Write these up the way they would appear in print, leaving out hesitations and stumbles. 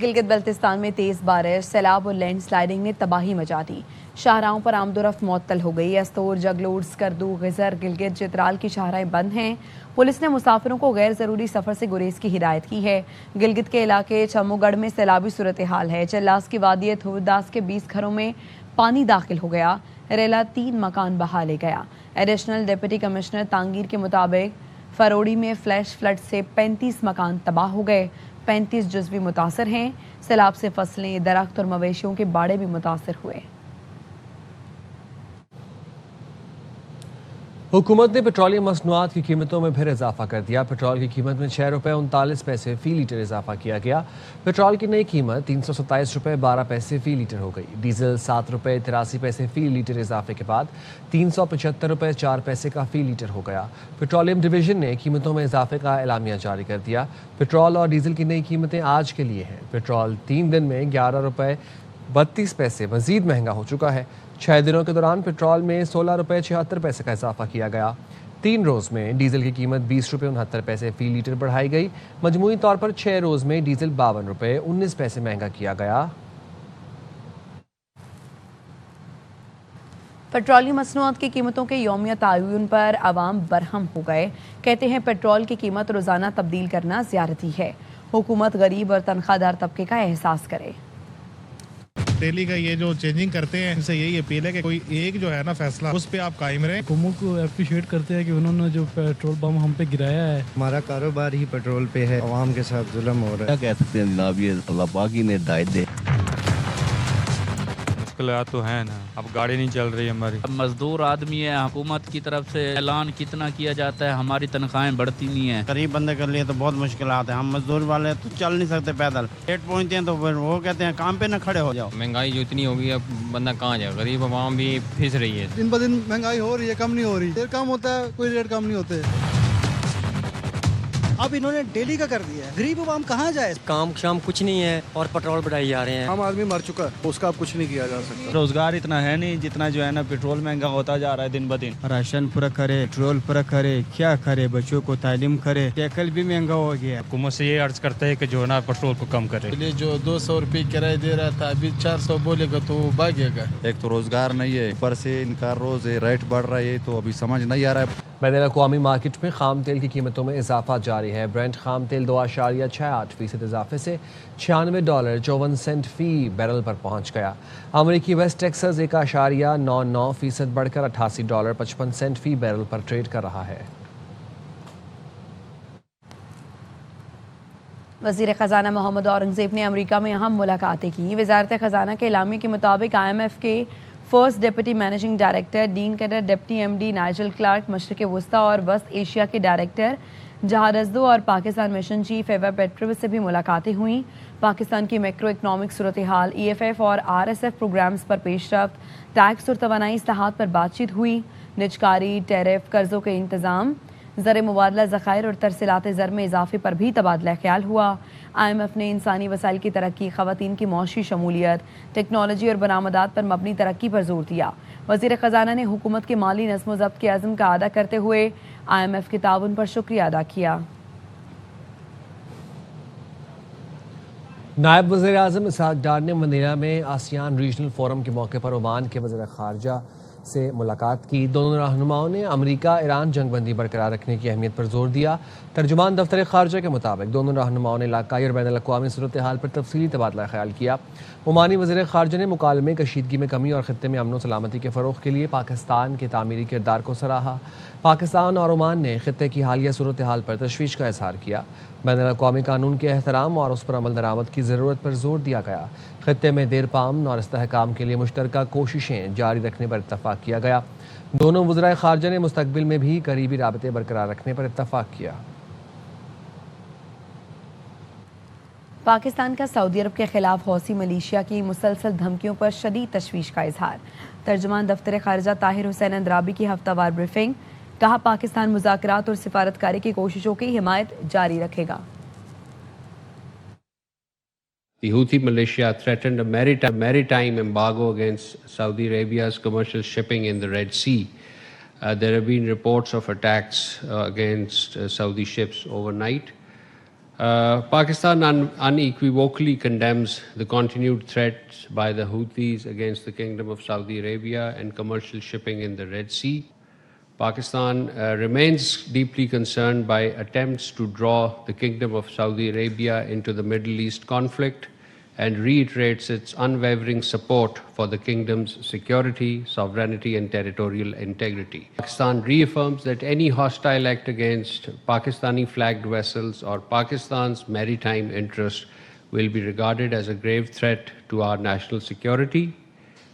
گلگت بلتستان میں تیز بارش، سیلاب اور لینڈ سلائڈنگ نے تباہی مچا دی. شاہراہوں پر آمد و رفت معطل ہو گئی. استور، جگلوڑ، سکردو، غزر، گلگت، چترال کی شاہراہیں بند ہیں. پولیس نے مسافروں کو غیر ضروری سفر سے گریز کی ہدایت کی ہے. گلگت کے علاقے چمو گڑھ میں سیلابی صورتحال ہے. چلاس کی وادی تھورداس کے 20 گھروں میں پانی داخل ہو گیا. ریلا 3 مکان بہا لے گیا. ایڈیشنل ڈپٹی کمشنر تانگیر کے مطابق فروڑی میں فلیش فلڈ سے 35 مکان تباہ ہو گئے. 35 جزوی متاثر ہیں. سیلاب سے فصلیں، درخت اور مویشیوں کے باڑے بھی متاثر ہوئے. حکومت نے پیٹرولیم مصنوعات کی قیمتوں میں پھر اضافہ کر دیا. پیٹرول کی قیمت میں 6 روپے 39 پیسے فی لیٹر اضافہ کیا گیا. پیٹرول کی نئی قیمت 327 روپے 12 پیسے فی لیٹر ہو گئی. ڈیزل 7 روپے 83 پیسے فی لیٹر اضافے کے بعد 375 روپے 4 پیسے کا فی لیٹر ہو گیا. پیٹرولیم ڈویژن نے قیمتوں میں اضافے کا اعلامیہ جاری کر دیا. پیٹرول اور ڈیزل کی نئی قیمتیں آج کے لیے ہیں. پیٹرول 3 دن میں 11 روپے 32 پیسے مزید مہنگا ہو چکا ہے. 6 دنوں کے دوران پیٹرول میں 16 روپے 76 پیسے کا اضافہ کیا گیا. 3 روز میں ڈیزل کی قیمت 20 روپے 69 پیسے فی لیٹر بڑھائی گئی. مجموعی طور پر 6 روز میں ڈیزل 52 روپے 19 پیسے مہنگا کیا گیا. پیٹرولی مصنوعات کی قیمتوں کے یومیہ تعین پر عوام برہم ہو گئے. کہتے ہیں پیٹرول کی قیمت روزانہ تبدیل کرنا زیادتی ہے. حکومت غریب اور تنخواہ دار طبقے کا احساس کرے. ڈیلی کا یہ جو چینجنگ کرتے ہیں ان سے یہی اپیل ہے کہ کوئی ایک جو ہے نا فیصلہ اس پہ آپ قائم رہیں. حکومت کو اپریشیٹ کرتے ہیں کہ انہوں نے جو پیٹرول پمپ ہم پہ گرایا ہے. ہمارا کاروبار ہی پیٹرول پہ ہے. عوام کے ساتھ ظلم ہو رہا ہے. کیا کہہ سکتے ہیں جناب, یہ اللہ پاک ہی نے ہدایت دے. مشکلات تو ہیں نا, اب گاڑی نہیں چل رہی ہماری. اب مزدور آدمی ہے, حکومت کی طرف سے اعلان کتنا کیا جاتا ہے, ہماری تنخواہیں بڑھتی نہیں ہیں. غریب بندے کے لیے تو بہت مشکلات ہیں. ہم مزدور والے تو چل نہیں سکتے پیدل. لیٹ پہنچتے ہیں تو پھر وہ کہتے ہیں کام پہ نہ کھڑے ہو جاؤ. مہنگائی جو اتنی ہوگی اب بندہ کہاں جائے. غریب عوام بھی پھنس رہی ہے. دن بدن مہنگائی ہو رہی ہے, کم نہیں ہو رہی. ریٹ کم ہوتا ہے, کوئی ریٹ کم نہیں ہوتے. اب انہوں نے ڈیلی کا کر دیا ہے. غریب عوام کہاں جائے. کام شام کچھ نہیں ہے اور پیٹرول بڑھائی جا رہے ہیں. عام آدمی مر چکا ہے, اس کا اب کچھ نہیں کیا جا سکتا. روزگار اتنا ہے نہیں جتنا جو ہے نا پیٹرول مہنگا ہوتا جا رہا ہے دن بدن. راشن پورا کرے, پیٹرول پورا کرے, کیا کرے, بچوں کو تعلیم کرے. سائیکل بھی مہنگا ہو گیا. حکومت سے یہ عرض کرتا ہے کہ جو ہے نا پیٹرول کو کم کرے. پہلے جو 200 روپے کرایہ دے رہا تھا ابھی 400 بولے گا تو بھاگے گا. ایک تو روزگار نہیں ہے, اوپر سے ان کا روز ریٹ بڑھ رہا ہے تو ابھی سمجھ نہیں آ رہا ہے. بین الاقوامی مارکیٹ میں خام تیل کی قیمتوں میں اضافہ جاری ہے. برنٹ خام تیل 2.68% اضافے سے $96.54 فی بیرل پر پہنچ گیا. امریکی ویسٹ ٹیکسس 1.99% بڑھ کر $88.55 فی بیرل پر ٹریڈ کر رہا ہے. وزیر خزانہ محمد اورنگزیب نے امریکہ میں اہم ملاقاتیں کی. وزارت خزانہ کے اعلامیے کے مطابق IMF کے first deputy managing director Dan Katz, deputy MD Nigel Clarke, مشرق وسطی اور وسط ایشیا کے ڈائریکٹر جہادزدو اور Pakistan mission chief Iva Petrova سے بھی ملاقاتیں ہوئیں. پاکستان کی میکرو اکنامک صورتحال، EFF اور RSF پروگرامز پر پیش رفت، ٹیکس اور توانائی اصلاحات پر بات چیت ہوئی. نجکاری، ٹیرف، قرضوں کے انتظام، زر مبادلہ ذخائر اور ترسیلات زر میں اضافے پر بھی تبادلہ خیال ہوا. IMF نے انسانی وسائل کی ترقی، خواتین کی معاشی شمولیت، ٹیکنالوجی اور برآمدات پر مبنی ترقی پر زور دیا. وزیر خزانہ نے حکومت کے مالی نظم و ضبط کے عزم کا اعادہ کرتے ہوئے IMF کے تعاون پر شکریہ ادا کیا. نائب وزیر اعظم اسحاق ڈار نے منیلا میں آسیان ریجنل فورم کے موقع پر عمان کے وزیر خارجہ سے ملاقات کی. دونوں رہنماؤں نے امریکہ ایران جنگ بندی برقرار رکھنے کی اہمیت پر زور دیا. ترجمان دفتر خارجہ کے مطابق دونوں رہنماؤں نے علاقائی اور بین الاقوامی صورتحال پر تفصیلی تبادلہ خیال کیا. عمانی وزیر خارجہ نے مکالمے کشیدگی میں کمی اور خطے میں امن و سلامتی کے فروغ کے لیے پاکستان کے تعمیری کردار کو سراہا. پاکستان اور عمان نے خطے کی حالیہ صورتحال پر تشویش کا اظہار کیا. بین الاقوامی قانون کے احترام اور اس پر عمل درآمد کی ضرورت پر زور دیا گیا. خطے میں دیر پا امن اور استحکام کے لیے مشترکہ کوششیں جاری رکھنے پر اتفاق کیا گیا. دونوں وزرائے خارجہ نے مستقبل میں بھی قریبی رابطے برقرار رکھنے پر اتفاق کیا. پاکستان کا سعودی عرب کے خلاف حوثی ملیشیا کی مسلسل دھمکیوں پر شدید تشویش کا اظہار. ترجمان دفتر خارجہ طاہر حسین اندرابی کی ہفتہ وار بریفنگ. کہا پاکستان مذاکرات اور سفارتکاری کی کوششوں کی حمایت جاری رکھے گا. The Houthi militia threatened a maritime embargo against Saudi Arabia's commercial shipping in the Red Sea. There have been reports of attacks against Saudi ships overnight. Pakistan unequivocally condemns the continued threats by the Houthis against the Kingdom of Saudi Arabia and commercial shipping in the Red Sea. Pakistan remains deeply concerned by attempts to draw the Kingdom of Saudi Arabia into the Middle East conflict and reiterates its unwavering support for the kingdom's security, sovereignty and territorial integrity. Pakistan reaffirms that any hostile act against Pakistani flagged vessels or Pakistan's maritime interests will be regarded as a grave threat to our national security.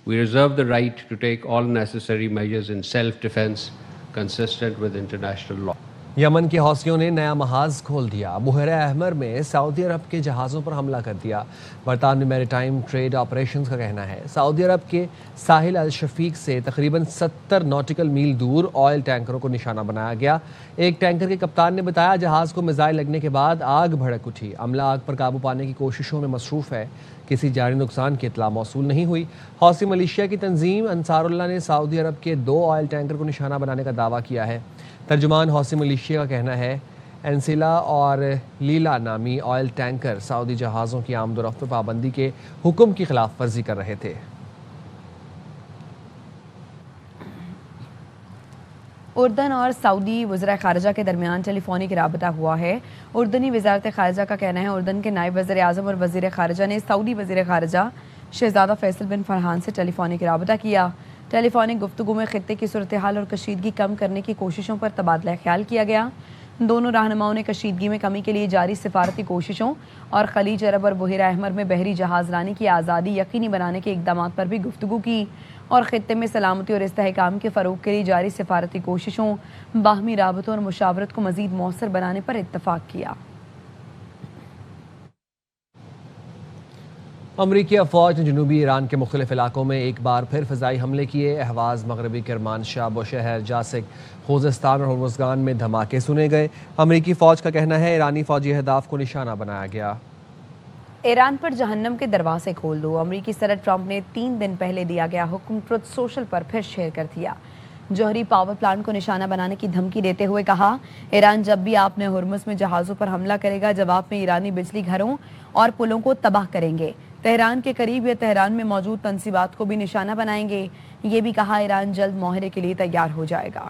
We reserve the right to take all necessary measures in self-defense consistent with international law. یمن کے حوثیوں نے نیا محاذ کھول دیا. بحیرہ احمر میں سعودی عرب کے جہازوں پر حملہ کر دیا. برطانوی میری ٹائم ٹریڈ آپریشنز کا کہنا ہے سعودی عرب کے ساحل الشفیق سے تقریباً 70 نوٹیکل میل دور آئل ٹینکروں کو نشانہ بنایا گیا. ایک ٹینکر کے کپتان نے بتایا جہاز کو میزائل لگنے کے بعد آگ بھڑک اٹھی. عملہ آگ پر قابو پانے کی کوششوں میں مصروف ہے. کسی جانی نقصان کی اطلاع موصول نہیں ہوئی. حوثی ملیشیا کی تنظیم انصار اللہ نے سعودی عرب کے 2 آئل ٹینکر کو نشانہ بنانے کا دعویٰ کیا ہے. ترجمان حوثی ملیشیا کا کہنا ہے انسیلا اور لیلا نامی آئل ٹینکر سعودی جہازوں کی آمد و رفت پر پابندی کے حکم کی خلاف ورزی کر رہے تھے. اردن اور سعودی وزراء خارجہ کے درمیان ٹیلی فونک رابطہ ہوا ہے. اردنی وزارت خارجہ کا کہنا ہے اردن کے نائب وزیر اعظم اور وزیر خارجہ نے سعودی وزیر خارجہ شہزادہ فیصل بن فرحان سے ٹیلی فونک رابطہ کیا. ٹیلی فونک گفتگو میں خطے کی صورتحال اور کشیدگی کم کرنے کی کوششوں پر تبادلہ خیال کیا گیا. دونوں رہنماؤں نے کشیدگی میں کمی کے لیے جاری سفارتی کوششوں اور خلیج عرب اور بحیرہ احمر میں بحری جہاز رانی کی آزادی یقینی بنانے کے اقدامات پر بھی گفتگو کی اور خطے میں سلامتی اور استحکام کے فروغ کے لیے جاری سفارتی کوششوں، باہمی رابطوں اور مشاورت کو مزید مؤثر بنانے پر اتفاق کیا. امریکی افواج نے جنوبی ایران کے مختلف علاقوں میں ایک بار پھر فضائی حملے کیے. اہواز، مغربی کرمانشاہ، بوشہر، جاسک، خوزستان اور ہرمزگان میں دھماکے سنے گئے. امریکی فوج کا کہنا ہے ایرانی فوجی اہداف کو نشانہ بنایا گیا. ایران پر جہنم کے دروازے کھول دو. امریکی صدر ٹرمپ نے 3 دن پہلے دیا گیا حکم ٹروتھ سوشل پر پھر شیئر کر دیا. جوہری پاور پلانٹ کو نشانہ بنانے کی دھمکی دیتے ہوئے کہا ایران جب بھی آپ نے ہرمز میں جہازوں پر حملہ کرے گا جواب میں ایرانی بجلی گھروں اور پلوں کو تباہ کریں گے. تہران کے قریب یا تہران میں موجود تنصیبات کو بھی نشانہ بنائیں گے. یہ بھی کہا ایران جلد معاہدے کے لیے تیار ہو جائے گا.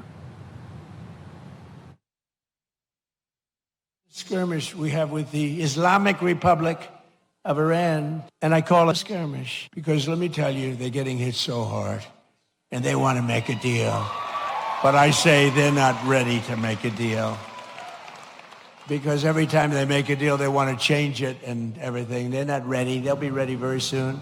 Skirmish we have with the Islamic Republic of Iran, and I call it skirmish because let me tell you, they're getting hit so hard and they want to make a deal, but I say they're not ready to make a deal because every time they make a deal they want to change it and everything. They're not ready. They'll be ready very soon.